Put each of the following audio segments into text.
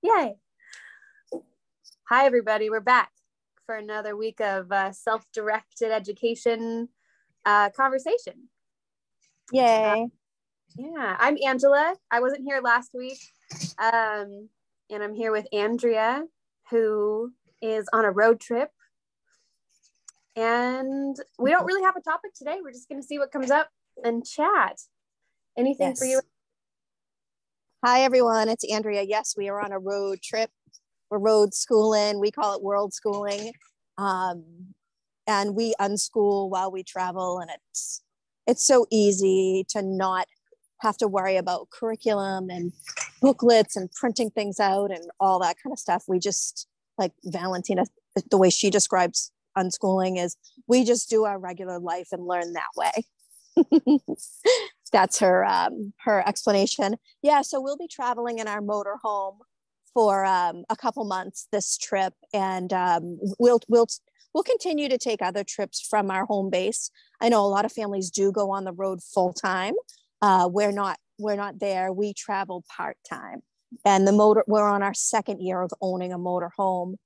Yay. Hi, everybody. We're back for another week of self-directed education conversation. Yay. Yeah, I'm Angela. I wasn't here last week. And I'm here with Andrea, who is on a road trip. And we don't really have a topic today. We're just going to see what comes up and chat. Anything for you? Hi, everyone. It's Andrea. Yes, we are on a road trip. We're road schooling. We call it world schooling. And we unschool while we travel. And it's so easy to not have to worry about curriculum and booklets and printing things out and all that kind of stuff. We just, like Valentina, the way she describes unschooling is we just do our regular life and learn that way. That's her explanation. Yeah, so we'll be traveling in our motorhome for a couple months this trip, and we'll continue to take other trips from our home base. I know a lot of families do go on the road full time. We're not there. We travel part time, and we're on our second year of owning a motorhome.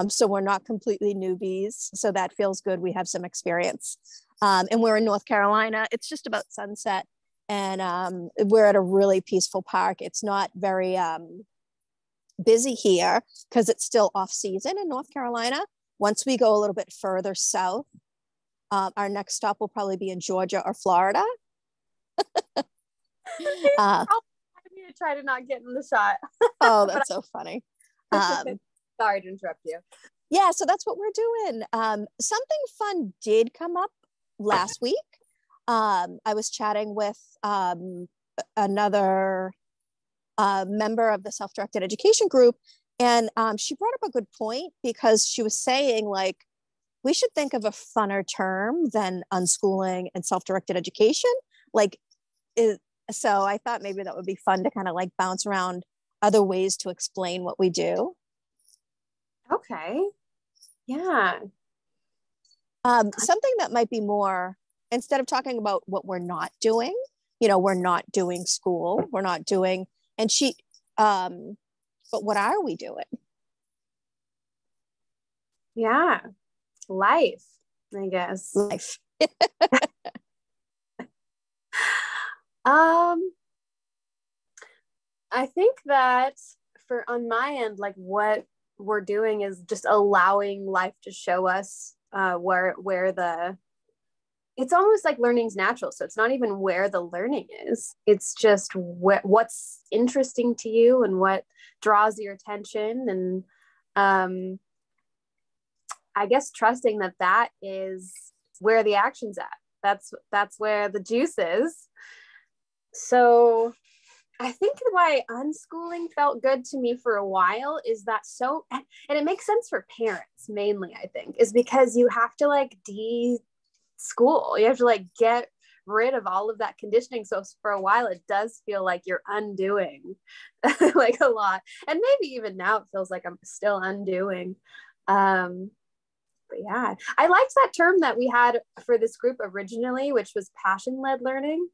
So we're not completely newbies. So that feels good. We have some experience. And we're in North Carolina. It's just about sunset. And we're at a really peaceful park. It's not very busy here because it's still off season in North Carolina. Once we go a little bit further south, our next stop will probably be in Georgia or Florida. I'm going to try to not get in the shot. Oh, that's so funny. Sorry to interrupt you. Yeah, so that's what we're doing. Something fun did come up last week. I was chatting with another member of the self-directed education group, and she brought up a good point because she was saying, like, we should think of a funner term than unschooling and self-directed education. So I thought maybe that would be fun to kind of like bounce around other ways to explain what we do. Okay. Yeah. Something that might be more, instead of talking about what we're not doing, we're not doing school, we're not doing, but what are we doing? Yeah. Life, I guess. Life. I think that on my end, like what we're doing is just allowing life to show us where it's almost like learning's natural. So it's not even where the learning is. It's just what's interesting to you and what draws your attention. And I guess trusting that is where the action's at. That's where the juice is. So I think why unschooling felt good to me for a while is that and it makes sense for parents mainly, I think, is because you have to like school. You have to like get rid of all of that conditioning. So for a while, it does feel like you're undoing like a lot. And maybe even now it feels like I'm still undoing. But yeah, I liked that term that we had for this group originally, which was passion-led learning.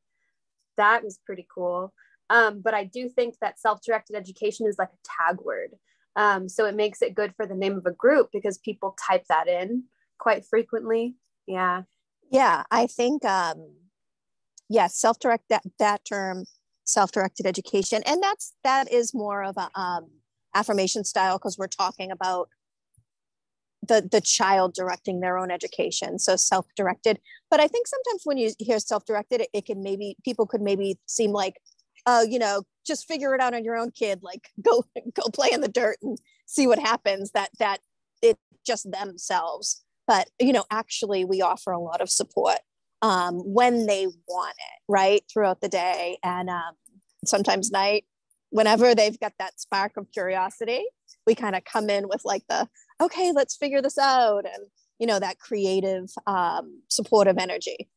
That was pretty cool. But I do think that self-directed education is like a tag word. So it makes it good for the name of a group because people type that in quite frequently. Yeah. Yeah, I think, that term, self-directed education, and that is more of a affirmation style because we're talking about the child directing their own education, so self-directed. But I think sometimes when you hear self-directed, it can people could maybe seem like, just figure it out on your own, kid, like go play in the dirt and see what happens, that it's just themselves. But, actually we offer a lot of support when they want it, right, throughout the day. And sometimes night, whenever they've got that spark of curiosity, we kind of come in with like okay, let's figure this out. And, that creative, supportive energy.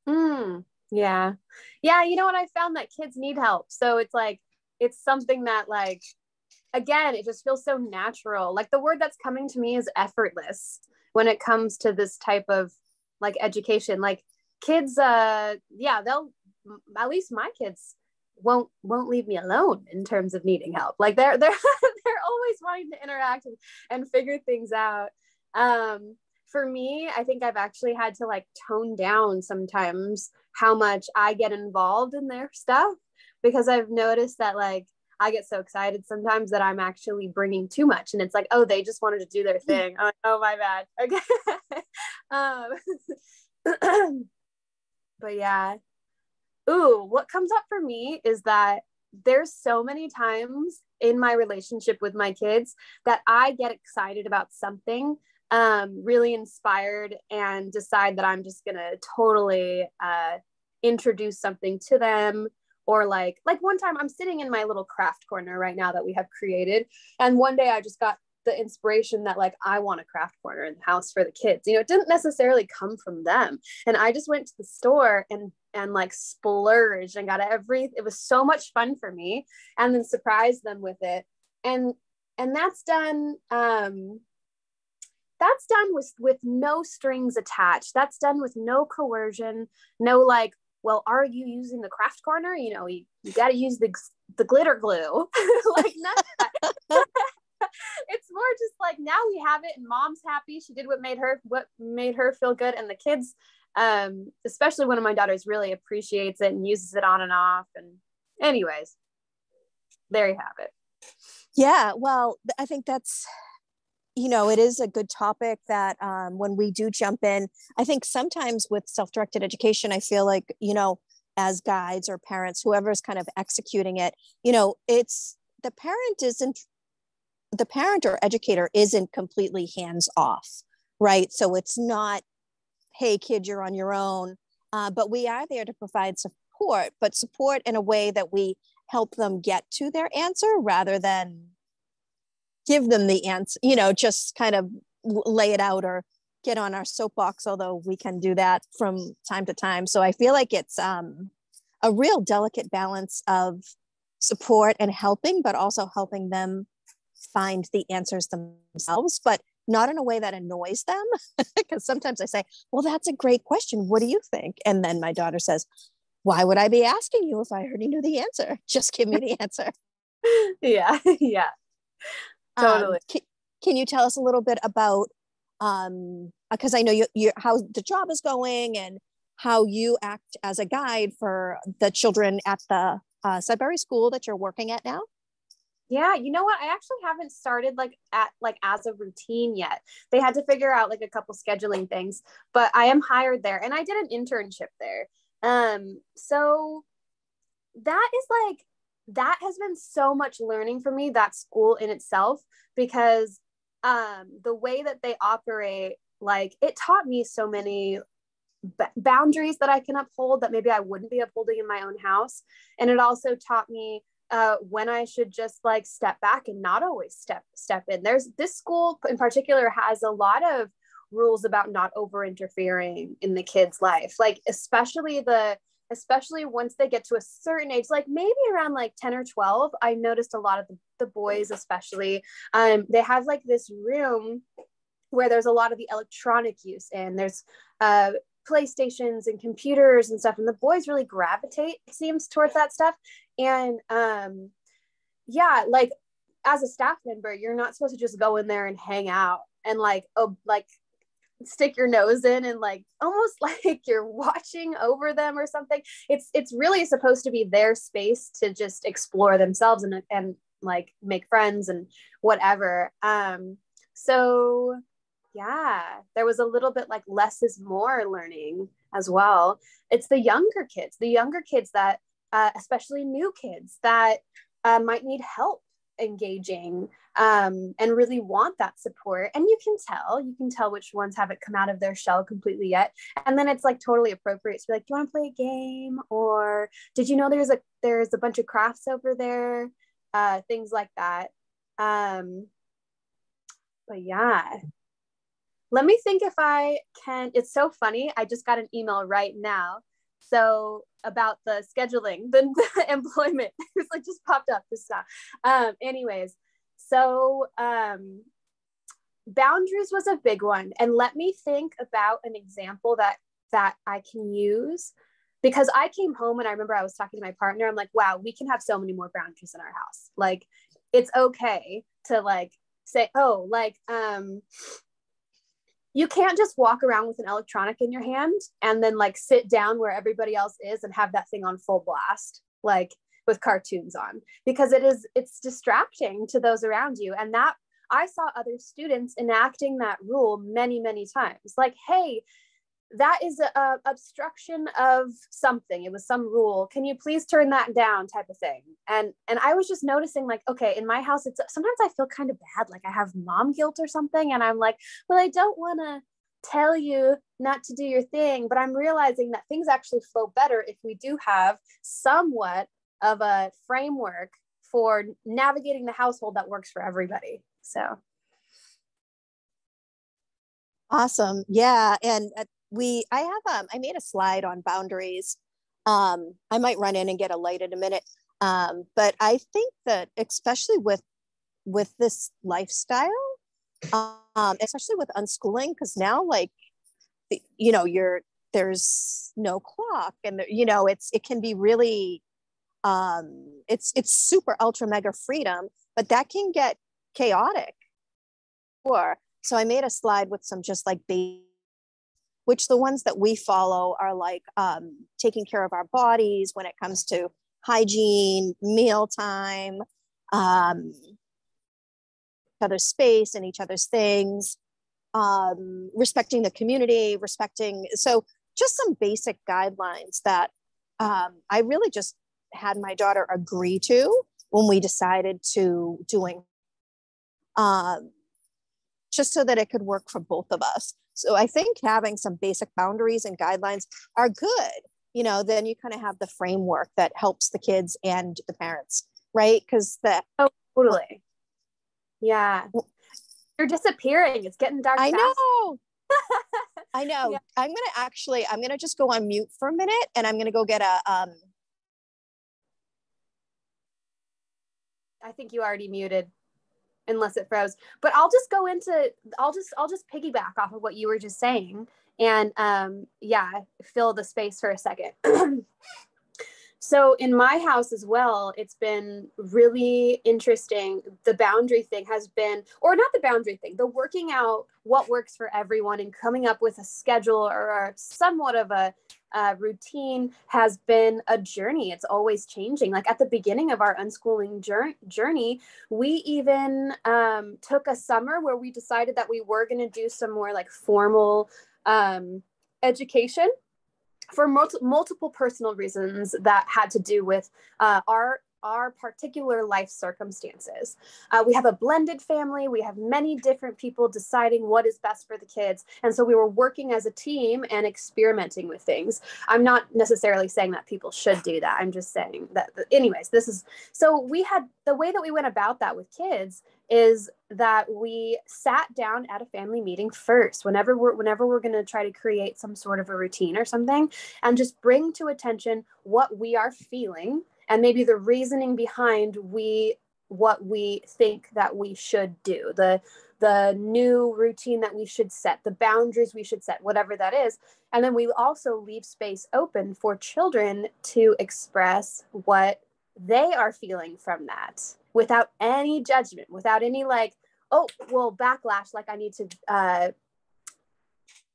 Yeah. Yeah. You know what? I found that kids need help. So it's like, it's something that like, again, it just feels so natural. Like the word that's coming to me is effortless when it comes to this type of like education. Like kids, they'll, at least my kids won't leave me alone in terms of needing help. Like they're always wanting to interact and figure things out. For me, I think I've actually had to like tone down sometimes how much I get involved in their stuff, because I've noticed that like I get so excited sometimes that I'm actually bringing too much, and it's like, oh, they just wanted to do their thing. I'm like, oh, my bad. Okay. But yeah. Ooh, what comes up for me is that there's so many times in my relationship with my kids that I get excited about something, really inspired, and decide that I'm just gonna totally introduce something to them. Or like one time I'm sitting in my little craft corner right now that we have created, and one day I just got the inspiration that like I want a craft corner in the house for the kids. You know, it didn't necessarily come from them, and I just went to the store and like splurged and got it was so much fun for me, and then surprised them with it. And that's done with no strings attached. That's done with no coercion, no like, well, are you using the craft corner? You know, you got to use the glitter glue. Like, none of that. It's more just like, now we have it and mom's happy. She did what made her feel good. And the kids, especially one of my daughters, really appreciates it and uses it on and off. And anyways, there you have it. Yeah, well, I think that's, you know, it is a good topic that when we do jump in, I think sometimes with self-directed education, I feel like, you know, as guides or parents, whoever's kind of executing it, you know, it's the parent or educator isn't completely hands off, right? So it's not, hey, kid, you're on your own. But we are there to provide support, but support in a way that we help them get to their answer rather than give them the answer, you know, just kind of lay it out or get on our soapbox, although we can do that from time to time. So I feel like it's a real delicate balance of support and helping, but also helping them find the answers themselves, but not in a way that annoys them. Because sometimes I say, well, that's a great question. What do you think? And then my daughter says, why would I be asking you if I already knew the answer? Just give me the answer. Yeah. Yeah. Totally. Can you tell us a little bit about, because I know you how the job is going and how you act as a guide for the children at the Sudbury school that you're working at now? Yeah, you know what? I actually haven't started as a routine yet. They had to figure out like a couple scheduling things, but I am hired there and I did an internship there. So that has been so much learning for me, that school in itself, because the way that they operate, like, it taught me so many boundaries that I can uphold that maybe I wouldn't be upholding in my own house. And it also taught me when I should just like step back and not always step in. This school in particular has a lot of rules about not over interfering in the kid's life, like especially once they get to a certain age, like maybe around like 10 or 12. I noticed a lot of the boys, especially, they have like this room where there's a lot of the electronic use, and there's PlayStations and computers and stuff, and the boys really gravitate, it seems, towards that stuff. And yeah, like as a staff member, you're not supposed to just go in there and hang out and like stick your nose in and like almost like you're watching over them or something. It's really supposed to be their space to just explore themselves and like make friends and whatever. So yeah, there was a little bit like less is more learning as well. It's the younger kids that especially new kids that might need help engaging and really want that support. And you can tell which ones haven't come out of their shell completely yet. And then it's like totally appropriate to be like, do you want to play a game? Or did you know there's a bunch of crafts over there? Things like that. But yeah, let me think if I can. It's so funny. I just got an email right now. So about the scheduling, the employment, it's like just popped up this stuff. Anyways, so boundaries was a big one. And let me think about an example that I can use, because I came home and I remember I was talking to my partner. I'm like, wow, we can have so many more boundaries in our house. Like it's okay to like say, oh, like, you can't just walk around with an electronic in your hand and then like sit down where everybody else is and have that thing on full blast, like with cartoons on, because it's distracting to those around you. And that I saw other students enacting that rule many, many times. Like, hey, that is a obstruction of something. It was some rule. Can you please turn that down, type of thing. And I was just noticing, like, okay, in my house, it's sometimes I feel kind of bad, like I have mom guilt or something, and I'm like, well, I don't want to tell you not to do your thing, but I'm realizing that things actually flow better if we do have somewhat of a framework for navigating the household that works for everybody. So awesome. Yeah. And I made a slide on boundaries. I might run in and get a light in a minute. But I think that especially with this lifestyle, especially with unschooling, because now, like, there's no clock, and it can be really, it's super ultra mega freedom, but that can get chaotic. So I made a slide with some just like which the ones that we follow are like taking care of our bodies when it comes to hygiene, mealtime, each other's space and each other's things, respecting the community, so just some basic guidelines that I really just had my daughter agree to when we decided to doing, just so that it could work for both of us. So I think having some basic boundaries and guidelines are good. Then you kind of have the framework that helps the kids and the parents, right? Because oh, totally. Yeah. You're disappearing. It's getting dark. I know. I know. Yeah. I'm going to just go on mute for a minute, and I'm going to go get I think you already muted, unless it froze. But I'll just piggyback off of what you were just saying, and fill the space for a second. So in my house as well, it's been really interesting. The boundary thing has been, or not the boundary thing, the working out what works for everyone and coming up with a schedule or somewhat of a routine has been a journey. It's always changing. Like at the beginning of our unschooling journey, we even took a summer where we decided that we were going to do some more like formal education for multiple personal reasons that had to do with our particular life circumstances. We have a blended family. We have many different people deciding what is best for the kids. And so we were working as a team and experimenting with things. I'm not necessarily saying that people should do that. I'm just saying that, anyways, so we had, the way that we went about that with kids is that we sat down at a family meeting first, whenever we're going to try to create some sort of a routine or something, and just bring to attention what we are feeling and maybe the reasoning behind what we think that we should do, the new routine that we should set, the boundaries we should set, whatever that is. And then we also leave space open for children to express what they are feeling from that without any judgment, without any like, oh, well, backlash, like I need to, I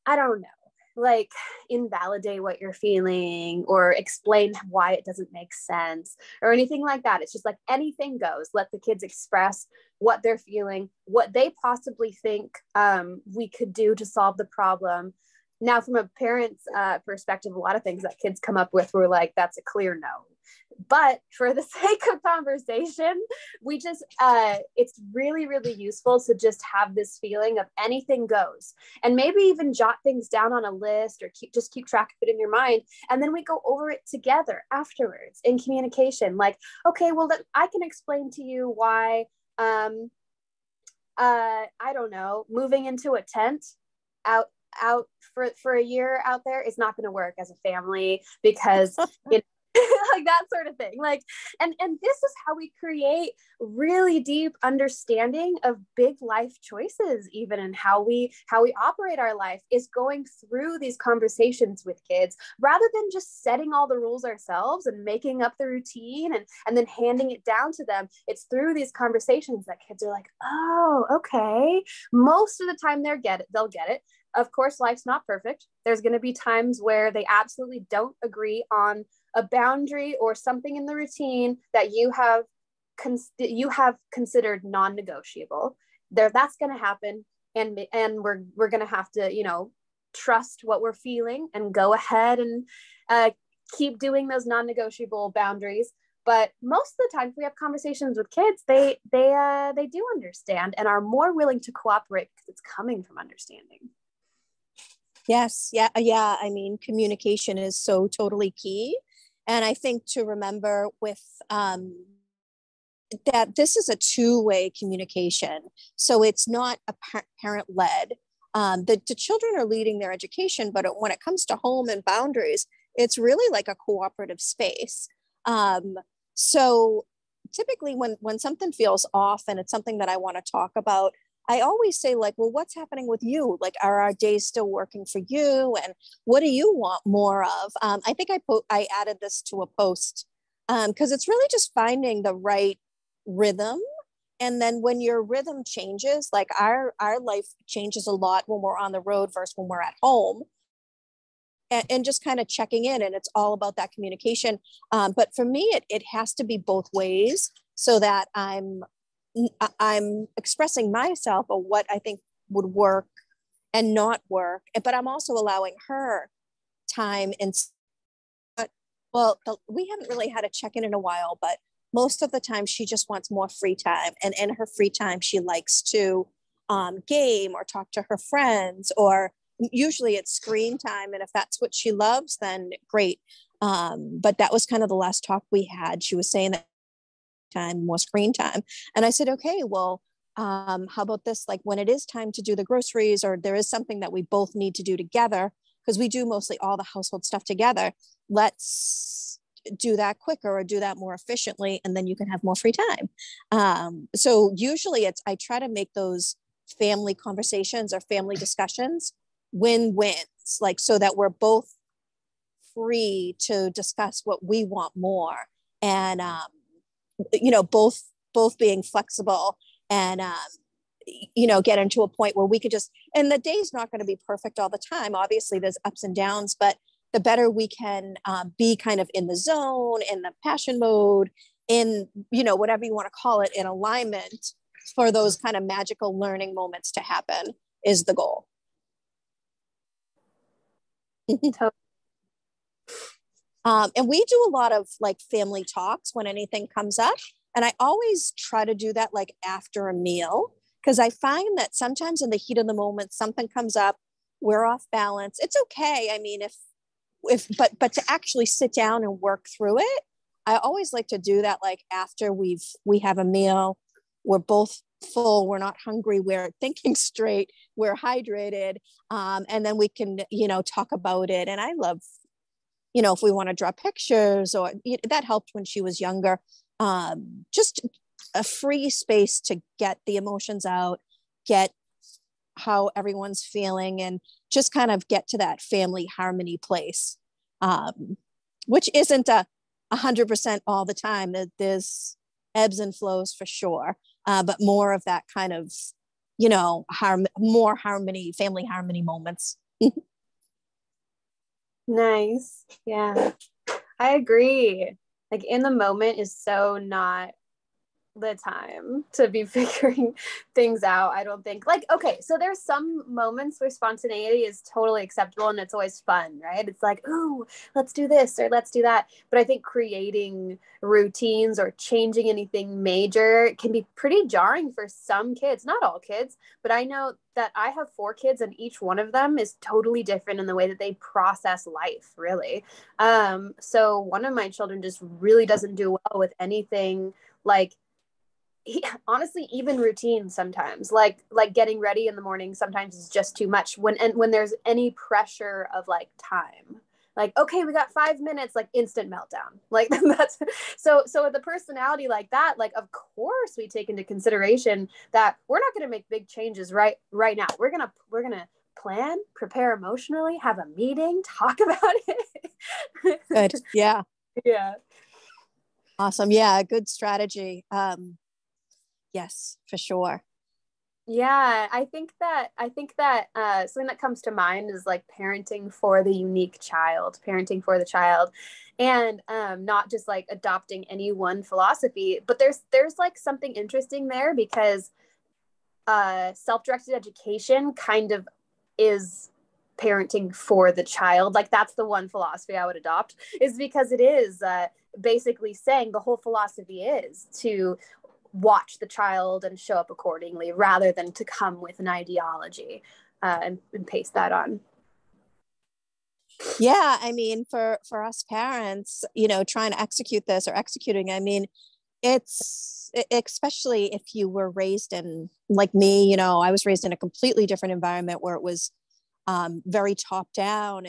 don't know, like invalidate what you're feeling or explain why it doesn't make sense or anything like that. It's just like anything goes. Let the kids express what they're feeling, what they possibly think we could do to solve the problem. Now, from a parent's perspective, a lot of things that kids come up with were like, that's a clear no. But for the sake of conversation, we just, it's really, really useful to just have this feeling of anything goes, and maybe even jot things down on a list or keep track of it in your mind. And then we go over it together afterwards in communication. Like, okay, well, I can explain to you why, I don't know, moving into a tent out for a year out there is not going to work as a family because like that sort of thing. Like, and this is how we create really deep understanding of big life choices, even, and how we operate our life, is going through these conversations with kids rather than just setting all the rules ourselves and making up the routine and then handing it down to them. It's through these conversations that kids are like, oh, okay. Most of the time they'll get it. Of course, life's not perfect. There's going to be times where they absolutely don't agree on a boundary or something in the routine that you have considered non-negotiable. That's going to happen, and we're going to have to, trust what we're feeling and go ahead and keep doing those non-negotiable boundaries. But most of the time, if we have conversations with kids, they do understand and are more willing to cooperate because it's coming from understanding. Yes. Yeah. Yeah. I mean, communication is so totally key. And I think to remember with that this is a two-way communication. So it's not a parent-led. The children are leading their education, but when it comes to home and boundaries, it's really like a cooperative space. So typically when something feels off and it's something that I want to talk about, I always say, like, well, what's happening with you? Like, are our days still working for you? And what do you want more of? I think I added this to a post because it's really just finding the right rhythm. And then when your rhythm changes, like our life changes a lot when we're on the road versus when we're at home. And just kind of checking in, and it's all about that communication. But for me, it has to be both ways, so that I'm expressing myself of what I think would work and not work, but I'm also allowing her time. And well, we haven't really had a check-in in a while, but most of the time she just wants more free time, and in her free time she likes to game or talk to her friends, or usually it's screen time, and if that's what she loves, then great. But that was kind of the last talk we had. She was saying that time, more screen time. And I said, okay, well, how about this? Like, when it is time to do the groceries, or there is something that we both need to do together, because we do mostly all the household stuff together, let's do that quicker or do that more efficiently, and then you can have more free time. So usually I try to make those family conversations or family discussions win-wins, like, so that we're both free to discuss what we want more, and both being flexible, and get into a point where we could just, and the day's not going to be perfect all the time, obviously there's ups and downs, but the better we can be kind of in the zone, in the passion mode, in whatever you want to call it, in alignment, for those kind of magical learning moments to happen, is the goal. And we do a lot of like family talks when anything comes up. And I always try to do that like after a meal, because I find that sometimes in the heat of the moment, something comes up, we're off balance. It's okay. I mean, but to actually sit down and work through it, I always like to do that like after we have a meal, we're both full, we're not hungry, we're thinking straight, we're hydrated, and then we can talk about it. And I love, if we want to draw pictures, or that helped when she was younger, just a free space to get the emotions out, get how everyone's feeling, and just kind of get to that family harmony place, which isn't 100% all the time. There's ebbs and flows for sure, but more of that kind of, more harmony, family harmony moments. Nice. Yeah, I agree. Like, in the moment is so not the time to be figuring things out. I don't think, like, okay, so there's some moments where spontaneity is totally acceptable and it's always fun, right? It's like, oh, let's do this or let's do that. But I think creating routines or changing anything major can be pretty jarring for some kids, not all kids, but I know that I have 4 kids and each one of them is totally different in the way that they process life, really. So one of my children just really doesn't do well with anything like, honestly, even routine sometimes, like getting ready in the morning sometimes is just too much when there's any pressure of like time. like, okay, we got 5 minutes, like instant meltdown. Like that's so with the personality like that, like of course we take into consideration that we're not going to make big changes right now. We're gonna plan, prepare emotionally, have a meeting, talk about it. Good. Yeah. Yeah. Awesome. Yeah. Good strategy. Yes, for sure. Yeah, I think that something that comes to mind is like parenting for the unique child, parenting for the child, and not just like adopting any one philosophy. But there's like something interesting there because self-directed education kind of is parenting for the child. Like that's the one philosophy I would adopt, is because it is basically saying the whole philosophy is to watch the child and show up accordingly rather than to come with an ideology and paste that on. Yeah, I mean, for us parents, trying to execute this or executing, I mean, it's especially if you were raised in, like me, I was raised in a completely different environment where it was very top down.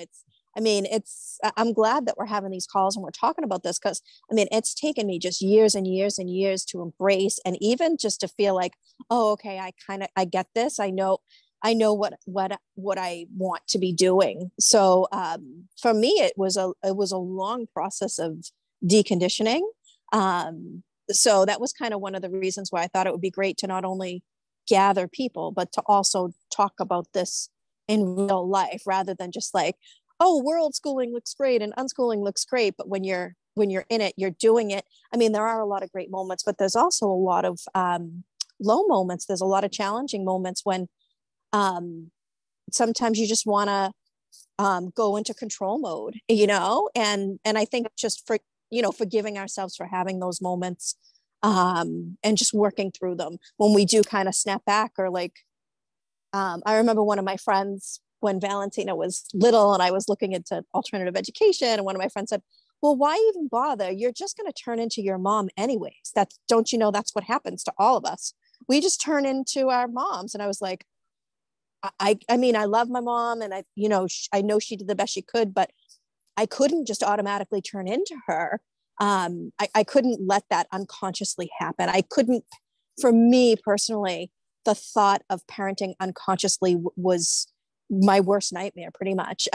I'm glad that we're having these calls and we're talking about this, because I mean, it's taken me just years and years and years to embrace, and even just to feel like, oh, okay, I get this. I know what I want to be doing. So for me, it was a long process of deconditioning. So that was kind of one of the reasons why I thought it would be great to not only gather people, but to also talk about this in real life, rather than just like, oh, world schooling looks great and unschooling looks great. But when you're in it, you're doing it. I mean, there are a lot of great moments, but there's also a lot of low moments. There's a lot of challenging moments when sometimes you just want to go into control mode, and I think just forgiving ourselves for having those moments, and just working through them when we do kind of snap back, or like, I remember one of my friends, when Valentina was little and I was looking into alternative education, and one of my friends said, well, why even bother? You're just going to turn into your mom anyways. Don't you know that's what happens to all of us? We just turn into our moms. And I was like, I mean, I love my mom, and I know she did the best she could, but I couldn't just automatically turn into her. I couldn't let that unconsciously happen. I couldn't, for me personally, the thought of parenting unconsciously was my worst nightmare, pretty much.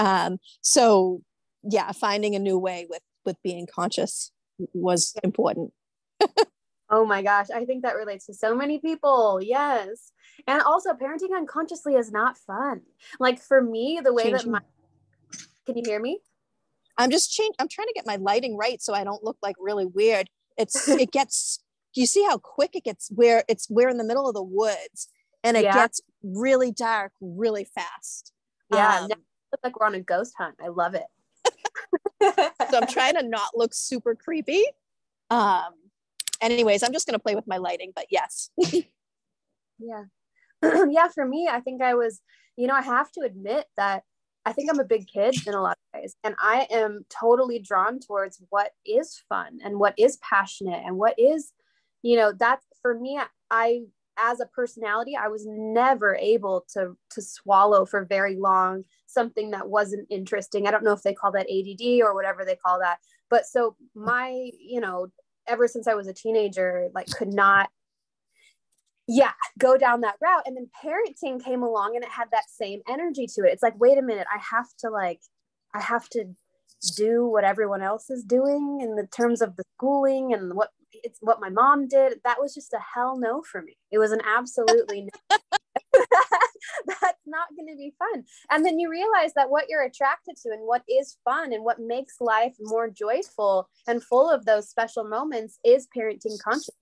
So yeah, finding a new way with being conscious was important. Oh my gosh, I think that relates to so many people. Yes. And also parenting unconsciously is not fun. Like for me, the way that can you hear me? I'm trying to get my lighting right so I don't look like really weird. It gets, do you see how quick it gets, where we're in the middle of the woods, and it gets really dark really fast. Yeah. It looks like we're on a ghost hunt. I love it. So I'm trying to not look super creepy. Anyways, I'm just going to play with my lighting, but yes. Yeah. Yeah. For me, I think I was, I have to admit that I think I'm a big kid in a lot of ways, and I am totally drawn towards what is fun and what is passionate and what is, that's for me. I, as a personality, I was never able to swallow for very long something that wasn't interesting. I don't know if they call that ADD or whatever they call that, but so my, ever since I was a teenager, like could not go down that route. And then parenting came along and it had that same energy to it. It's like, wait a minute, I have to do what everyone else is doing in the terms of the schooling and what my mom did. That was just a hell no for me. It was an absolutely no. That's not going to be fun. And then you realize that what you're attracted to and what is fun and what makes life more joyful and full of those special moments is parenting consciously.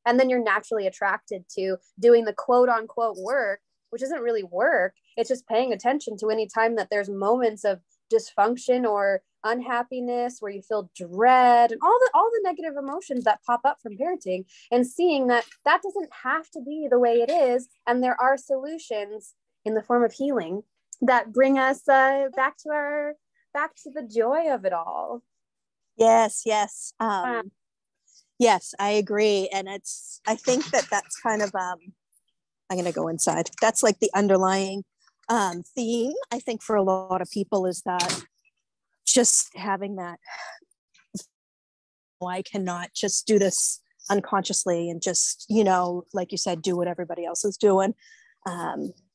And then you're naturally attracted to doing the quote unquote work, which isn't really work. It's just paying attention to any time that there's moments of dysfunction or unhappiness where you feel dread and all the negative emotions that pop up from parenting, and seeing that doesn't have to be the way it is. And there are solutions in the form of healing that bring us back to the joy of it all. Yes. Yes, I agree. And I think that's kind of, I'm going to go inside. That's like the underlying theme, I think, for a lot of people, is that just having that, I cannot just do this unconsciously and just, you know, like you said, do what everybody else is doing.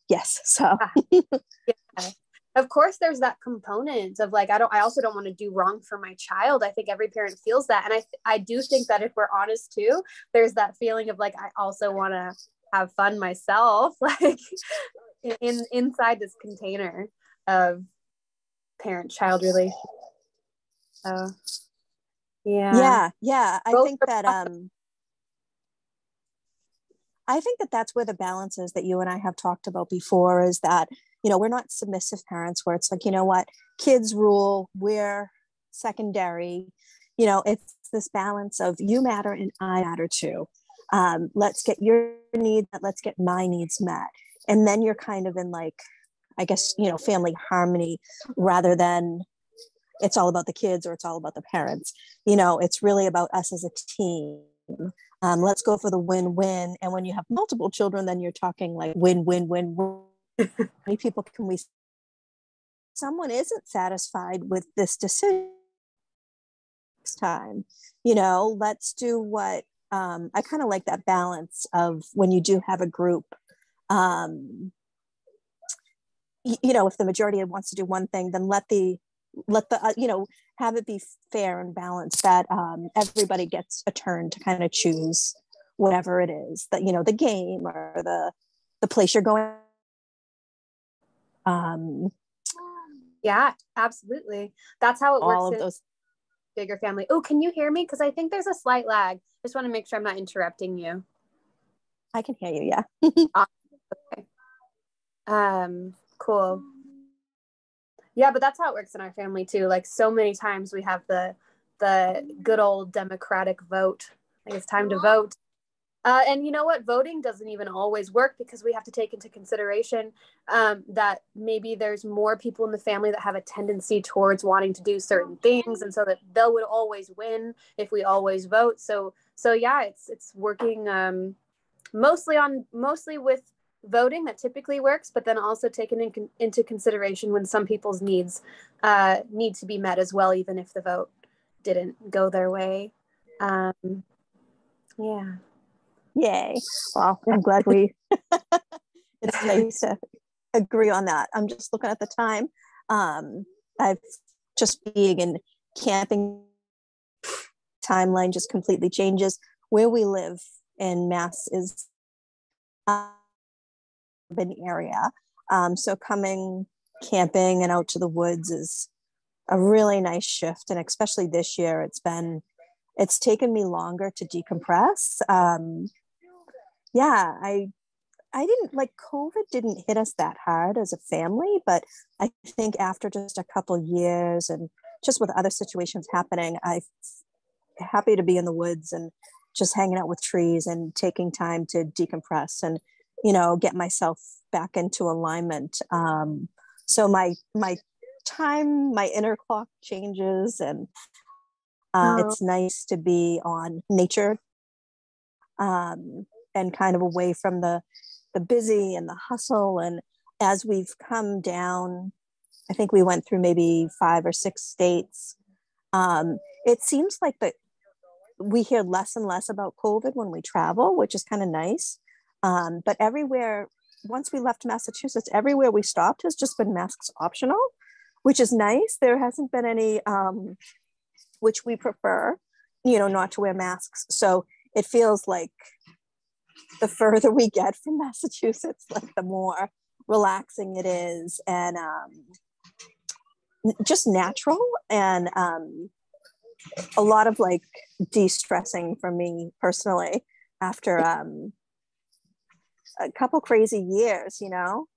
Yes. So Yeah. Of course there's that component of like, I also don't want to do wrong for my child. I think every parent feels that. And I do think that if we're honest too, there's that feeling of like, I also want to have fun myself, like inside this container of parent-child relationship. So yeah. I think that that's where the balance is that you and I have talked about before, is that, you know, we're not submissive parents where it's like, you know what, kids rule, we're secondary. You know, it's this balance of you matter and I matter too. Let's get your needs met, let's get my needs met. And then you're kind of in like, I guess, you know, family harmony, rather than it's all about the kids or it's all about the parents. You know, it's really about us as a team. Let's go for the win-win. And when you have multiple children, then you're talking like win-win-win. How many people can we? Someone isn't satisfied with this decision next time. You know, let's do what I kind of like that balance of when you do have a group. You know, if the majority wants to do one thing, then let the you know, have it be fair and balanced, that everybody gets a turn to kind of choose whatever it is that, you know, the game or the place you're going. Yeah, absolutely. That's how it works. All of those bigger family. Oh, can you hear me? Because I think there's a slight lag. Just want to make sure I'm not interrupting you. I can hear you. Yeah. Okay. Cool. Yeah, but that's how it works in our family too. Like so many times we have the good old democratic vote. Like it's time to vote. And you know what? Voting doesn't even always work, because we have to take into consideration that maybe there's more people in the family that have a tendency towards wanting to do certain things, and so that they would always win if we always vote. So yeah, it's working mostly with voting that typically works, but then also taking into consideration when some people's needs need to be met as well, even if the vote didn't go their way. Yeah. Yay. Well, I'm glad it's nice to agree on that. I'm just looking at the time. I've just being in camping, timeline just completely changes. Where we live in Mass is urban area. So coming camping and out to the woods is a really nice shift. And especially this year, it's taken me longer to decompress. Yeah, I didn't like, COVID didn't hit us that hard as a family, but I think after just a couple years and just with other situations happening, I'm happy to be in the woods and just hanging out with trees and taking time to decompress and, you know, get myself back into alignment. So my inner clock changes, and it's nice to be on nature and kind of away from the busy and the hustle. And as we've come down, I think we went through maybe 5 or 6 states. It seems like that we hear less and less about COVID when we travel, which is kind of nice. But everywhere, once we left Massachusetts, everywhere we stopped has just been masks optional, which is nice. There hasn't been any, which we prefer, you know, not to wear masks. So it feels like the further we get from Massachusetts, like the more relaxing it is, and just natural, and a lot of like de-stressing for me personally after a couple crazy years, you know.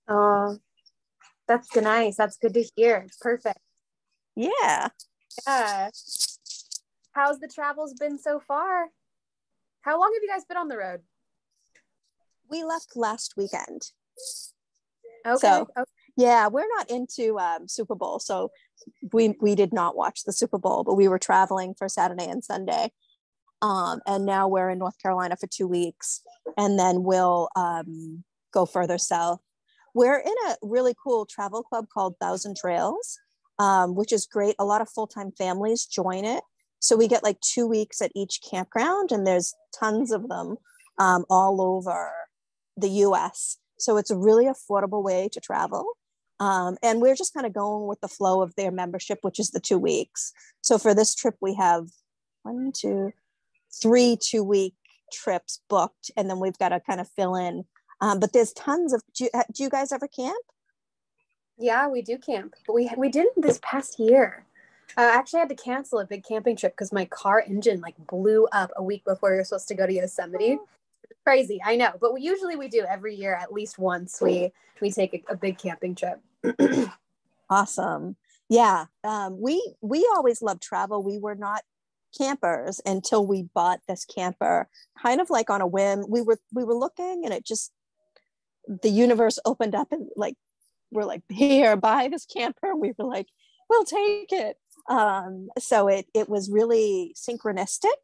Oh, that's nice. That's good to hear. Perfect. Yeah. How's the travels been so far? How long have you guys been on the road? We left last weekend. Okay. So, yeah, we're not into Super Bowl, so we did not watch the Super Bowl, but we were traveling for Saturday and Sunday. And now we're in North Carolina for 2 weeks, and then we'll go further south. We're in a really cool travel club called Thousand Trails, which is great. A lot of full-time families join it. So we get like 2 weeks at each campground, and there's tons of them all over the US. So it's a really affordable way to travel. And we're just kind of going with the flow of their membership, which is the 2 weeks. So for this trip, we have 1, 2, 3 2-week trips booked, and then we've got to kind of fill in. But there's tons of, do you guys ever camp? Yeah, we do camp, but we didn't this past year. I actually had to cancel a big camping trip because my car engine like blew up a week before we were supposed to go to Yosemite. Crazy, I know, but we do every year at least once. We take a big camping trip. Awesome. Yeah. We always loved travel. We were not campers until we bought this camper, kind of like on a whim. We were looking, and it just, the universe opened up, and like, we're like, here, buy this camper. We were like, we'll take it. So it was really synchronistic,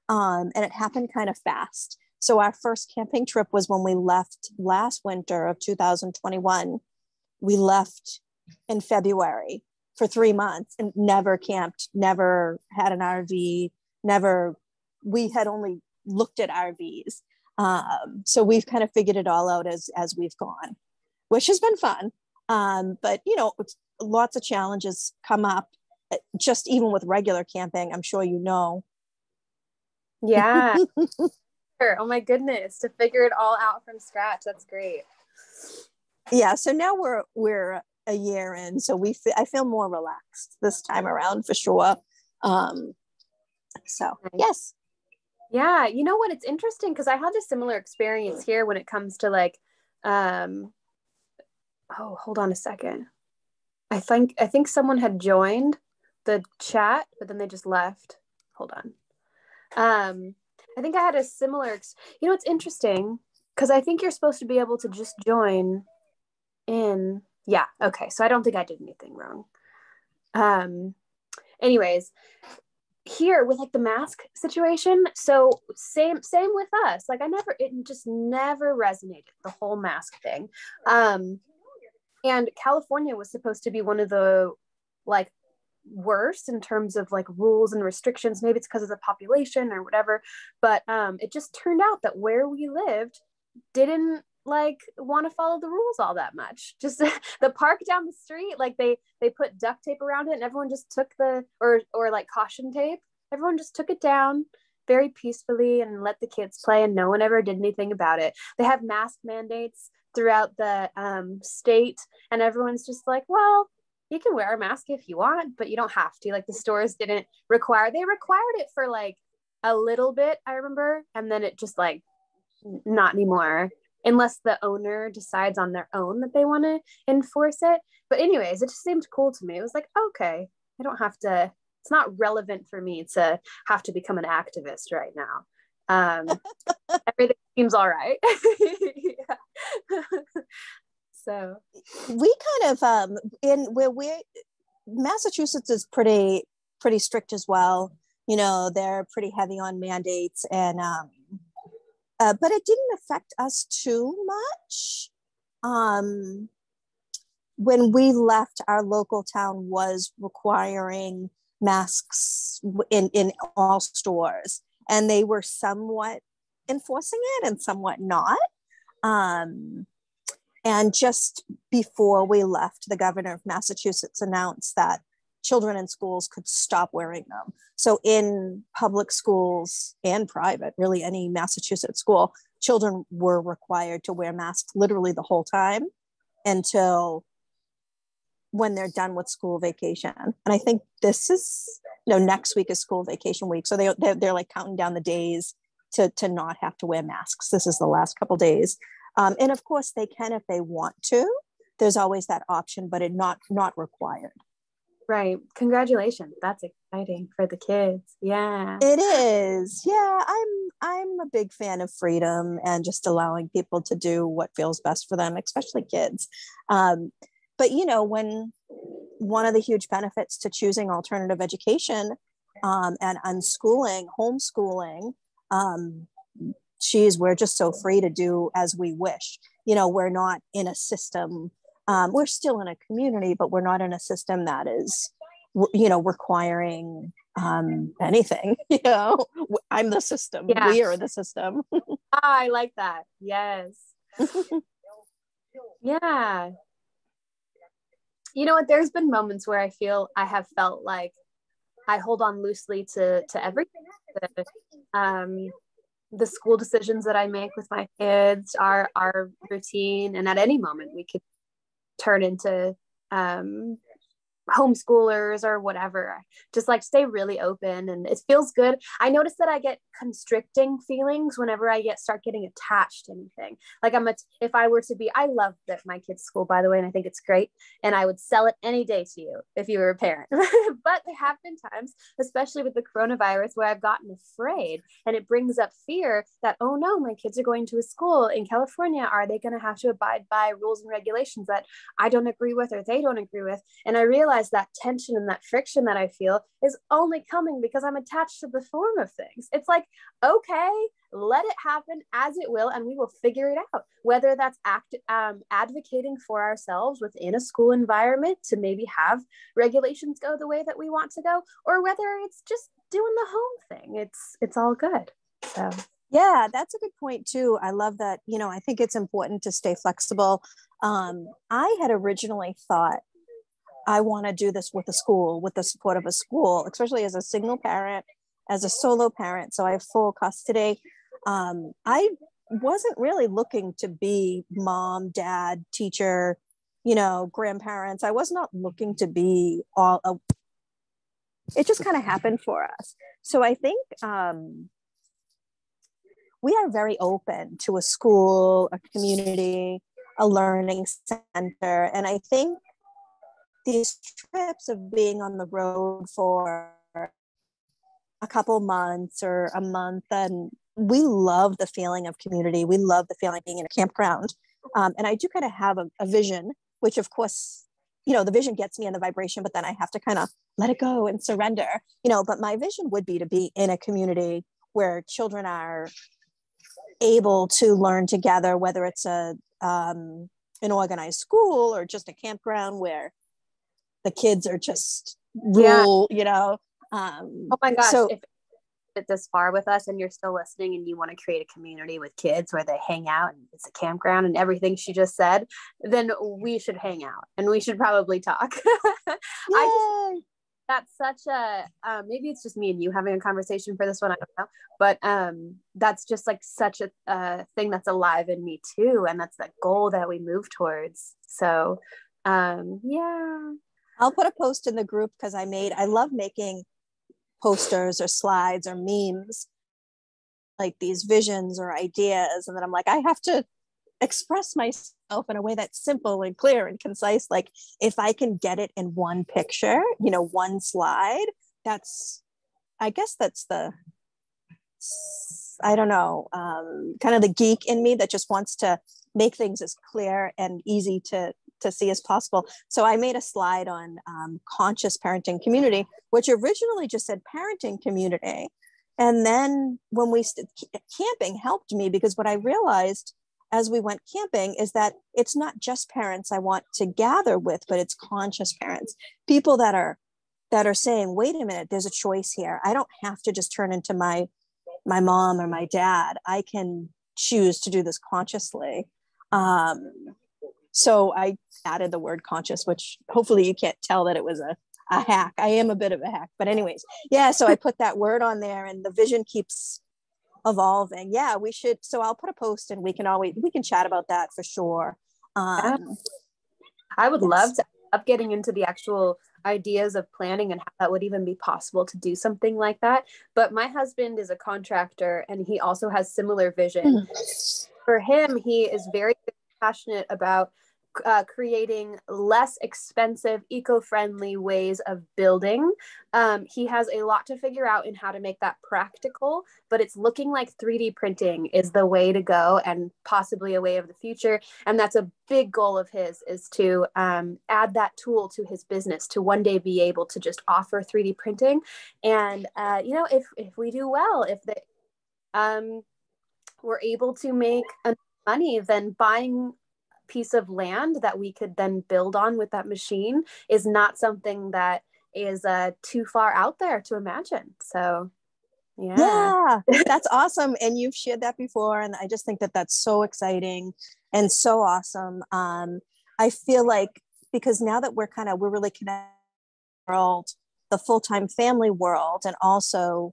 and it happened kind of fast. So our first camping trip was when we left last winter of 2021. We left in February for 3 months and never camped, never had an RV, we had only looked at RVs. So we've kind of figured it all out as we've gone, which has been fun. But lots of challenges come up, just even with regular camping. I'm sure you know. Yeah. Oh my goodness, to figure it all out from scratch. That's great. Yeah. So now we're a year in, so I feel more relaxed this time around for sure. So yes. Yeah. You know what? It's interesting because I had a similar experience here when it comes to like, oh, hold on a second. I think someone had joined the chat, but then they just left. Hold on. I think I had a similar, it's interesting because I think you're supposed to be able to just join in. Yeah. Okay. So I don't think I did anything wrong. Anyways, here with like the mask situation. So same with us. Like it just never resonated, the whole mask thing. And California was supposed to be one of the like worst in terms of like rules and restrictions. Maybe it's because of the population or whatever, but it just turned out that where we lived didn't like want to follow the rules all that much. Just the park down the street, like they put duct tape around it, and everyone just took or like caution tape, everyone just took it down very peacefully and let the kids play, and no one ever did anything about it. They have mask mandates throughout the state, and everyone's just like, well, you can wear a mask if you want, but you don't have to. Like the stores they required it for like a little bit, I remember, and then it just like not anymore, unless the owner decides on their own that they want to enforce it. But anyways, it just seemed cool to me. It was like, okay, I don't have to, it's not relevant for me to have to become an activist right now. Everything seems all right. Yeah. So we kind of in where Massachusetts is pretty strict as well. They're pretty heavy on mandates, and but it didn't affect us too much. When we left, our local town was requiring masks in all stores, and they were somewhat enforcing it and somewhat not. And just before we left, the governor of Massachusetts announced that children in schools could stop wearing them. So in public schools and private, really any Massachusetts school, children were required to wear masks literally the whole time until when they're done with school vacation. And I think this is, next week is school vacation week. So they're like counting down the days to not have to wear masks. This is the last couple days. And of course they can if they want to. There's always that option, but not required. Right. Congratulations. That's exciting for the kids. Yeah. It is. Yeah. I'm a big fan of freedom and just allowing people to do what feels best for them, especially kids. But when one of the huge benefits to choosing alternative education and unschooling, homeschooling, we're just so free to do as we wish. We're not in a system We're still in a community, but we're not in a system that is, requiring anything. I'm the system. Yeah. We are the system. I like that. Yes. Yeah. You know what? There's been moments where I have felt like I hold on loosely to everything. Um, the school decisions that I make with my kids, our routine, and at any moment we could turn into homeschoolers or whatever. Just like stay really open, and it feels good. I notice that I get constricting feelings whenever I start getting attached to anything. Like if I were to be, I love that my kids' school, by the way, and I think it's great, and I would sell it any day to you if you were a parent. But there have been times, especially with the coronavirus, where I've gotten afraid, and it brings up fear that, oh no, my kids are going to a school in California. Are they going to have to abide by rules and regulations that I don't agree with or they don't agree with? And I realize that tension and that friction that I feel is only coming because I'm attached to the form of things. It's like, okay, let it happen as it will, and we will figure it out. Whether that's advocating for ourselves within a school environment to maybe have regulations go the way that we want to go, or whether it's just doing the home thing. It's all good. So yeah, that's a good point too. I love that. I think it's important to stay flexible. I had originally thought I want to do this with a school, with the support of a school, especially as a single parent, as a solo parent. So I have full custody. I wasn't really looking to be mom, dad, teacher, grandparents. I was not looking to be it just kind of happened for us. So I think we are very open to a school, a community, a learning center. And I think these trips of being on the road for a couple months or a month, and we love the feeling of community. We love the feeling of being in a campground. And I do kind of have a vision, which of course, the vision gets me in the vibration, but then I have to kind of let it go and surrender, but my vision would be to be in a community where children are able to learn together, whether it's an organized school or just a campground where the kids are just rule, oh my gosh, so if it's this far with us and you're still listening and you want to create a community with kids where they hang out and it's a campground and everything she just said, then we should hang out and we should probably talk. That's such a maybe it's just me and you having a conversation for this one, I don't know, but that's just like such a thing that's alive in me too, and that's the goal that we move towards. So yeah, I'll put a post in the group because I love making posters or slides or memes, like these visions or ideas, and then I'm like, I have to express myself in a way that's simple and clear and concise. Like if I can get it in one picture, one slide, I guess that's I don't know, kind of the geek in me that just wants to make things as clear and easy to see as possible. So I made a slide on conscious parenting community, which originally just said parenting community. And then when camping helped me, because what I realized as we went camping is that it's not just parents I want to gather with, but it's conscious parents, people that are saying, wait a minute, there's a choice here. I don't have to just turn into my mom or my dad. I can choose to do this consciously. So I added the word conscious, which hopefully you can't tell that it was a hack. I am a bit of a hack, but anyways, yeah. So I put that word on there, and the vision keeps evolving. Yeah, we should. So I'll put a post, and we can chat about that for sure. I would love to up getting into the actual ideas of planning and how that would even be possible to do something like that. But my husband is a contractor, and he also has similar vision. For him, he is very passionate about creating less expensive, eco-friendly ways of building. He has a lot to figure out in how to make that practical, but it's looking like 3D printing is the way to go and possibly a way of the future. And that's a big goal of his, is to add that tool to his business to one day be able to just offer 3D printing. And, if we do well, if we're able to make enough money, then buying piece of land that we could then build on with that machine is not something that is too far out there to imagine. So Yeah, that's awesome. And you've shared that before. And I just think that that's so exciting and so awesome. I feel like because now that we're really connected to the world, the full-time family world, and also,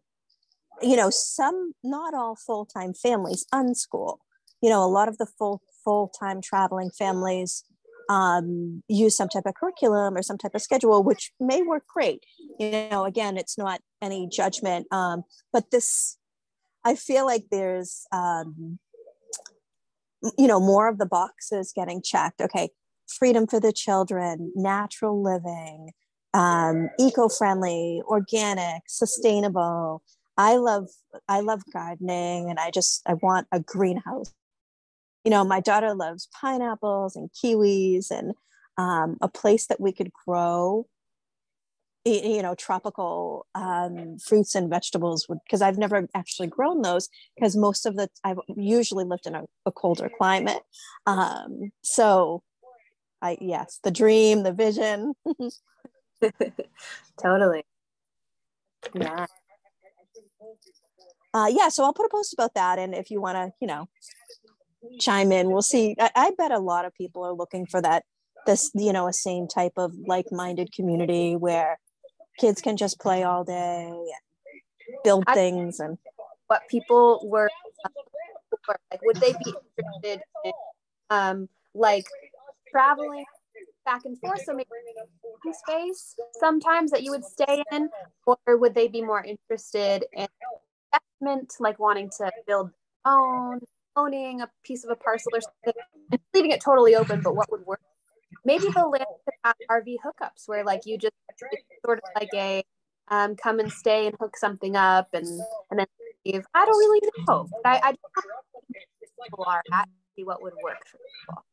not all full-time families unschool. A lot of the full-time traveling families use some type of curriculum or some type of schedule, which may work great. Again, it's not any judgment. But I feel like there's, more of the boxes getting checked. Okay. Freedom for the children, natural living, eco-friendly, organic, sustainable. I love gardening, and I want a greenhouse. My daughter loves pineapples and kiwis, and a place that we could grow, tropical fruits and vegetables, because I've never actually grown those, because I've usually lived in a colder climate. So yes, the dream, the vision. Totally. Yeah. So I'll put a post about that. And if you want to, chime in, we'll see. I bet a lot of people are looking for this, a same type of like-minded community where kids can just play all day and build things. And what people were like, would they be interested in like traveling back and forth, so maybe space sometimes that you would stay in, or would they be more interested in investment, like wanting to owning a piece of a parcel or something, and leaving it totally open, but what would work? Maybe the land could have RV hookups where like you just, it's sort of like a come and stay and hook something up and then leave. I don't really know, but I just people are at see what would work for people.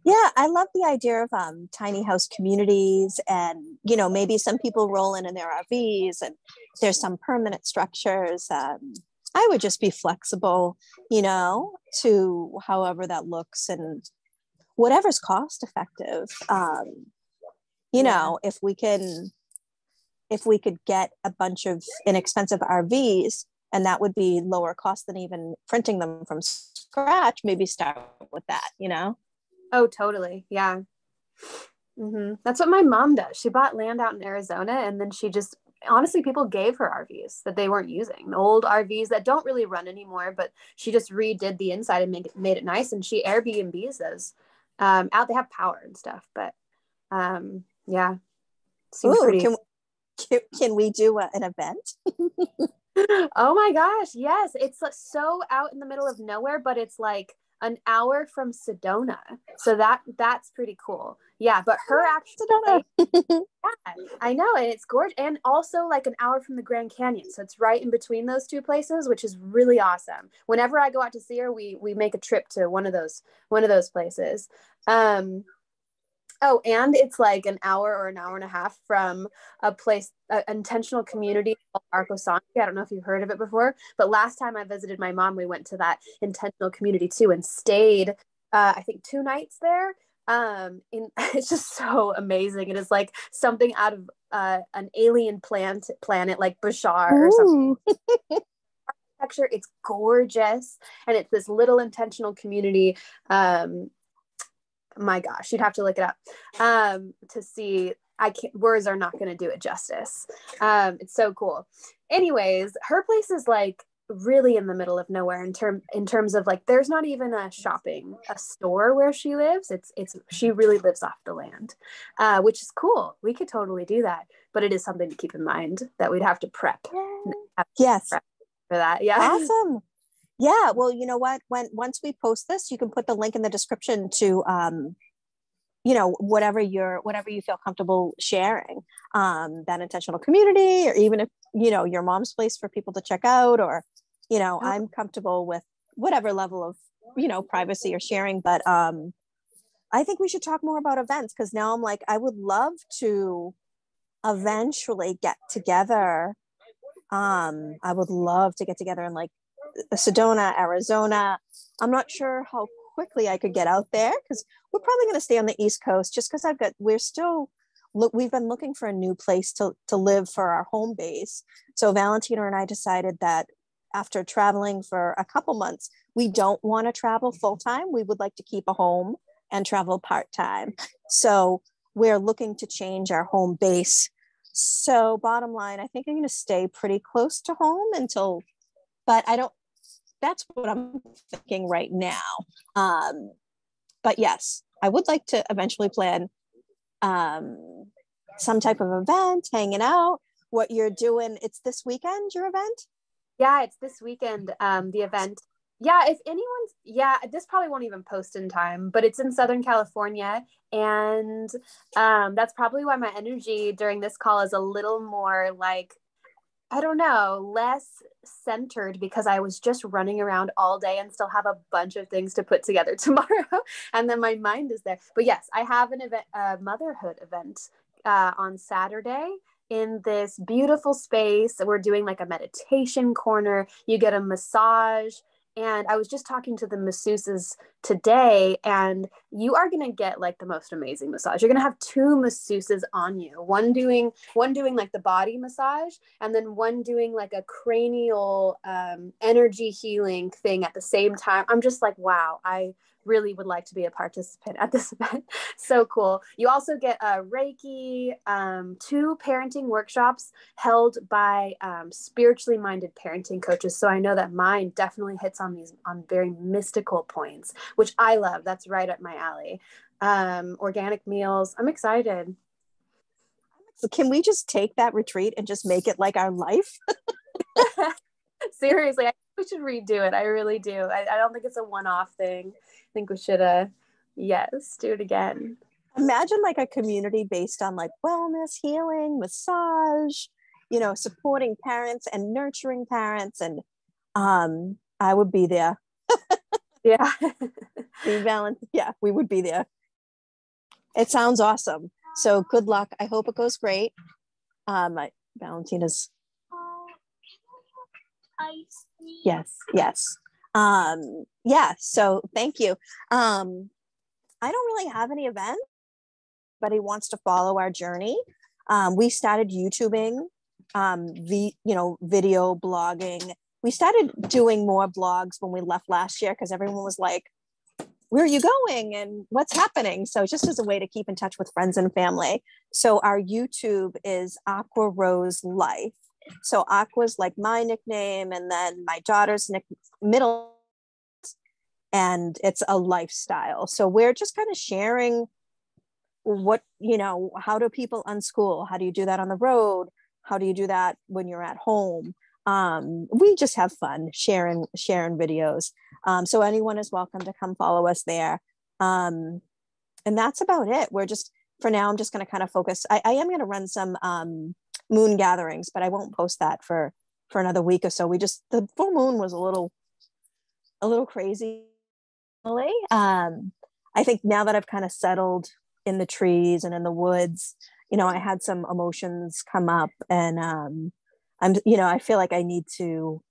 Yeah, I love the idea of tiny house communities, and maybe some people roll in their RVs, and there's some permanent structures. I would just be flexible, to however that looks and whatever's cost effective. If we could get a bunch of inexpensive RVs, and that would be lower cost than even printing them from scratch, maybe start with that, Oh, totally. Yeah. Mm-hmm. That's what my mom does. She bought land out in Arizona, and then she just, honestly, people gave her RVs that they weren't using, the old RVs that don't really run anymore, but she just redid the inside and made it nice. And she Airbnbs those out. They have power and stuff, but yeah. Seems pretty. Can we do an event? Oh my gosh. Yes. It's so out in the middle of nowhere, but it's like an hour from Sedona. So that's pretty cool. Yeah. But her actually, yeah, I know. And it's gorgeous. And also like an hour from the Grand Canyon. So it's right in between those two places, which is really awesome. Whenever I go out to see her, we make a trip to one of those places. Oh, and it's like an hour or an hour and a half from a place, an intentional community called Arco Santi. I don't know if you've heard of it before, but last time I visited my mom, we went to that intentional community too and stayed, I think 2 nights there. It's just so amazing. It is like something out of an alien planet like Bashar or something. Architecture, it's gorgeous, and it's this little intentional community. My gosh, you'd have to look it up to see. Words are not going to do it justice. It's so cool. Anyways, her place is like really in the middle of nowhere in terms of like there's not even a store where she lives. It's she really lives off the land, which is cool. We could totally do that, but it is something to keep in mind that we'd have to prep. Yes, prep for that. Yeah. Awesome. Yeah, well, you know what? Once we post this, you can put the link in the description to whatever you feel comfortable sharing, that intentional community, or even if your mom's place for people to check out, or I'm comfortable with whatever level of privacy or sharing. But I think we should talk more about events, because now I'm like, I would love to eventually get together. I would love to get together in like Sedona, Arizona. I'm not sure how quickly I could get out there, because we're probably going to stay on the East Coast just because we've been looking for a new place to live for our home base. So Valentina and I decided that after traveling for a couple months, we don't want to travel full time. We would like to keep a home and travel part time. So we're looking to change our home base. So bottom line, I think I'm going to stay pretty close to home but that's what I'm thinking right now. But yes, I would like to eventually plan some type of event, hanging out. What you're doing, it's this weekend, your event? Yeah, it's this weekend, the event. Yeah, if anyone's, yeah, this probably won't even post in time, but it's in Southern California. And that's probably why my energy during this call is a little more like, I don't know, less centered, because I was just running around all day and still have a bunch of things to put together tomorrow. And then my mind is there. But yes, I have an event, a motherhood event on Saturday in this beautiful space. We're doing like a meditation corner. You get a massage. And I was just talking to the masseuses today, and you are going to get like the most amazing massage. You're going to have two masseuses on you, one doing like the body massage, and then one doing like a cranial energy healing thing at the same time. I'm just like, wow, I really would like to be a participant at this event. So cool. You also get a Reiki, two parenting workshops held by spiritually minded parenting coaches. So I know that mine definitely hits on very mystical points, which I love. That's right up my alley. Organic meals. I'm excited. So can we just take that retreat and just make it like our life? Seriously, I think we should redo it. I really do. I don't think it's a one-off thing. I think we should, yes, do it again. Imagine like a community based on like wellness, healing, massage, supporting parents and nurturing parents. And I would be there. Yeah. Yeah, we would be there. It sounds awesome. So good luck. I hope it goes great. Valentina's. Yes. Yeah. So thank you. I don't really have any events, but he wants to follow our journey. We started YouTubing, video blogging. We started doing more blogs when we left last year because everyone was like, where are you going and what's happening? So just as a way to keep in touch with friends and family. So our YouTube is Aqua Rose Life. So Aqua's like my nickname, and then my daughter's middle, and it's a lifestyle. So we're just kind of sharing how do people unschool? How do you do that on the road? How do you do that when you're at home? We just have fun sharing videos. So anyone is welcome to come follow us there. And that's about it. For now, I'm just going to kind of focus. I am going to run some moon gatherings, but I won't post that for another week or so. The full moon was a little crazy. I think now that I've kind of settled in the trees and in the woods, I had some emotions come up, and I feel like I need to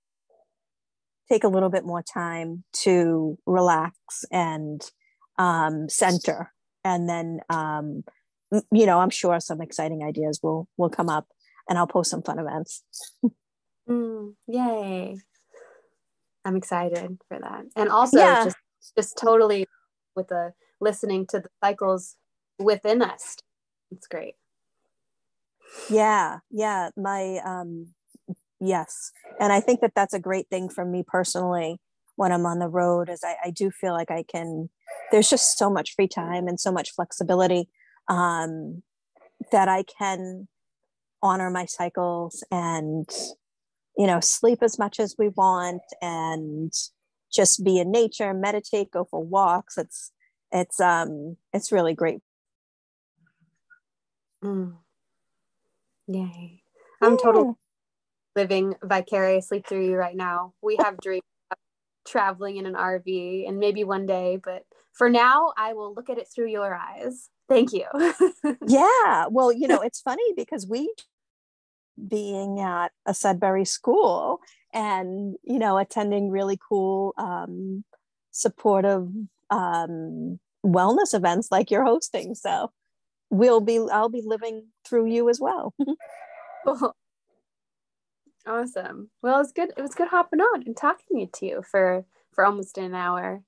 take a little bit more time to relax and center. And then, I'm sure some exciting ideas will come up, and I'll post some fun events. Yay. I'm excited for that. And also just totally with the listening to the cycles within us. It's great. Yeah. Yes. And I think that that's a great thing for me personally when I'm on the road, is I do feel like there's just so much free time and so much flexibility that I can honor my cycles and, sleep as much as we want and just be in nature, meditate, go for walks. It's really great. Yay. I'm totally living vicariously through you right now. We have dreams of traveling in an RV, and maybe one day, but for now I will look at it through your eyes. Thank you. Yeah. Well, it's funny because being at a Sudbury school and, attending really cool, supportive wellness events like you're hosting. So I'll be living through you as well. Awesome. Well, it was good hopping on and talking to you for almost an hour.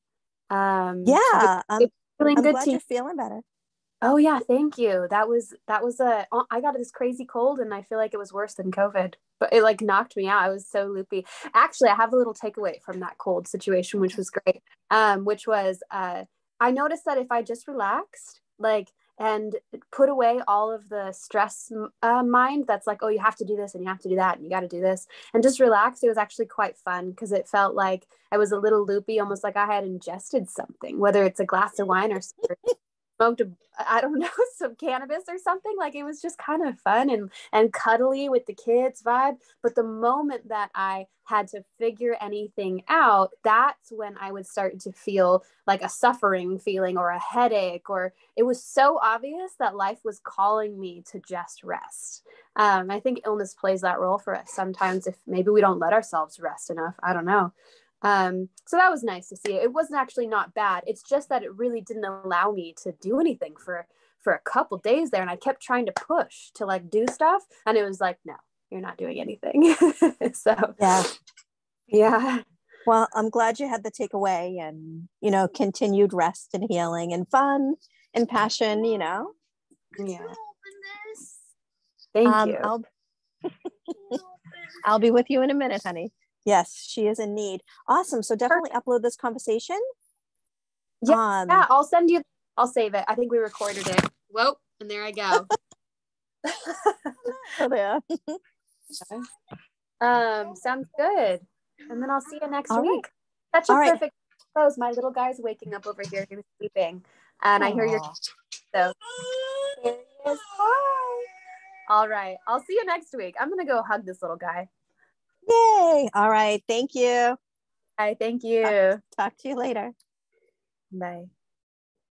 Yeah, Feeling I'm good glad to you're feeling better. Oh yeah, thank you. That was I got this crazy cold and I feel like it was worse than COVID. But it like knocked me out. I was so loopy. Actually, I have a little takeaway from that cold situation, which was great. Which was I noticed that if I just relaxed, like and put away all of the stress mind that's like, oh, you have to do this and you have to do that and you got to do this, and just relax, it was actually quite fun because it felt like I was a little loopy, almost like I had ingested something, whether it's a glass of wine or smoked I don't know, some cannabis or something. Like it was just kind of fun and cuddly with the kids vibe. But the moment that I had to figure anything out, that's when I would start to feel like a suffering feeling or a headache, or it was so obvious that life was calling me to just rest. I think illness plays that role for us sometimes if maybe we don't let ourselves rest enough. I don't know. So that was nice to see. It wasn't actually not bad. It's just that it really didn't allow me to do anything for a couple days there. And I kept trying to push to like do stuff. And it was like, no, you're not doing anything. So yeah. Well, I'm glad you had the takeaway and, continued rest and healing and fun and passion, Yeah. Thank you. I'll be with you in a minute, honey. Yes, she is in need. Awesome. So definitely upload this conversation. Yeah, I'll save it. I think we recorded it. Whoa, and there I go. Oh, yeah. Sounds good. And then I'll see you next All week. Right. Such a perfect close. My little guy's waking up over here. He was sleeping. And I hear your so there he is. Hi. All right. I'll see you next week. I'm gonna go hug this little guy. Yay. All right. Thank you. Hi, thank you. Talk to you later. Bye.